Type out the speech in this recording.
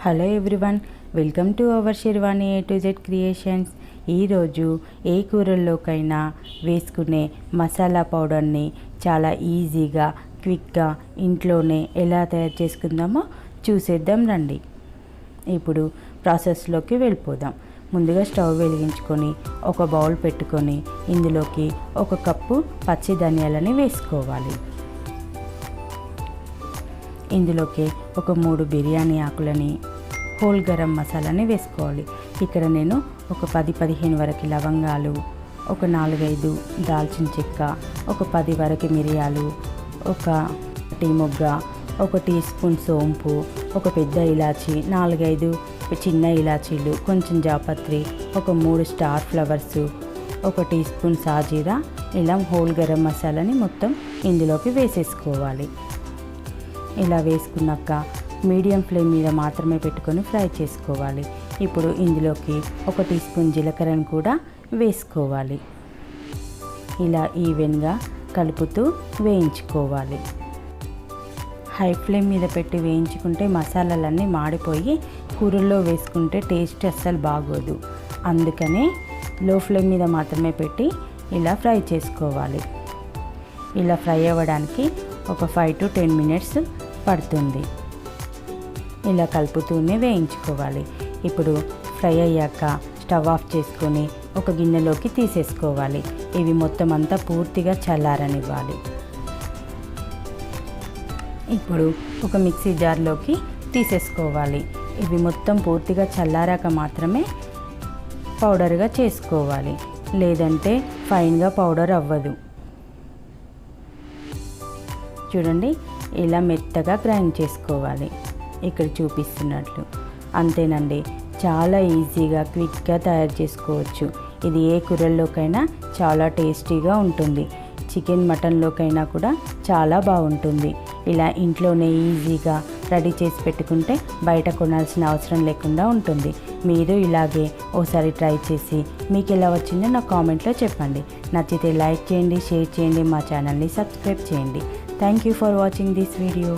Hello everyone, welcome to our Sharvani A to Z creations. ఈరోజు ఏ కూరల్లోకైనా వేసుకునే మసాలా పౌడర్ని చాలా ఈజీగా క్విక్గా ఇంట్లోనే ఎలా తయారు చేసుకుందామో చూసేద్దాం రండి. ఇప్పుడు ప్రాసెస్లోకి వెళ్ళిపోదాం. ముందుగా స్టవ్ వెలిగించుకొని ఒక బౌల్ పెట్టుకొని ఇందులోకి ఒక కప్పు పచ్చి ధనియాలని వేసుకోవాలి. ఇందులోకి ఒక 3 బిర్యానీ ఆకులని, హోల్ గరం మసాలాని వేసుకోవాలి. ఇక్కడ నేను ఒక 10-15 వరకు లవంగాలు, ఒక 4-5 దాల్చిన చెక్క, ఒక 10 వరకు మిరియాలు, ఒక టీ మొగ్గ, ఒక టీ స్పూన్ సోంపు, ఒక పెద్ద ఇలాచి, 4-5 చిన్న ఇలాచీలు, కొంచెం జాపత్రి, ఒక 3 స్టార్ ఫ్లవర్స్, ఒక టీ స్పూన్ సాజీరా, ఇలా హోల్ గరం మసాలాని మొత్తం ఇందులోకి వేసేసుకోవాలి. ఇలా వేసుకున్నాక మీడియం ఫ్లేమ్ మీద మాత్రమే పెట్టుకొని ఫ్రై చేసుకోవాలి. ఇప్పుడు ఇందులోకి ఒక టీ స్పూన్ జీలకర్రను కూడా వేసుకోవాలి. ఇలా ఈవెన్గా కలుపుతూ వేయించుకోవాలి. హై ఫ్లేమ్ మీద పెట్టి వేయించుకుంటే మసాలాలన్నీ మాడిపోయి కూరల్లో వేసుకుంటే టేస్ట్ అస్సలు బాగోదు. అందుకనే లో ఫ్లేమ్ మీద మాత్రమే పెట్టి ఇలా ఫ్రై చేసుకోవాలి. ఇలా ఫ్రై అవ్వడానికి ఒక 5 to 10 మినిట్స్ పడుతుంది. ఇలా కలుపుతూనే వేయించుకోవాలి. ఇప్పుడు ఫ్రై అయ్యాక స్టవ్ ఆఫ్ చేసుకొని ఒక గిన్నెలోకి తీసేసుకోవాలి. ఇవి మొత్తం అంతా పూర్తిగా చల్లారనివ్వాలి. ఇప్పుడు ఒక మిక్సీ జార్లోకి తీసేసుకోవాలి. ఇవి మొత్తం పూర్తిగా చల్లారాక మాత్రమే పౌడర్గా చేసుకోవాలి, లేదంటే ఫైన్గా పౌడర్ అవ్వదు. చూడండి, ఇలా మెత్తగా గ్రైండ్ చేసుకోవాలి ఇక్కడ చూపిస్తున్నట్లు. అంతేనండి, చాలా ఈజీగా క్విక్గా తయారు చేసుకోవచ్చు. ఇది ఏ కూరల్లోకైనా చాలా టేస్టీగా ఉంటుంది. చికెన్ మటన్లోకైనా కూడా చాలా బాగుంటుంది. ఇలా ఇంట్లోనే ఈజీగా రెడీ చేసి పెట్టుకుంటే బయట కొనాల్సిన అవసరం లేకుండా ఉంటుంది. మీరు ఇలాగే ఓసారి ట్రై చేసి మీకు ఎలా వచ్చిందో నా కామెంట్లో చెప్పండి. నచ్చితే లైక్ చేయండి, షేర్ చేయండి, మా ఛానల్ని సబ్స్క్రైబ్ చేయండి. Thank you for watching this video.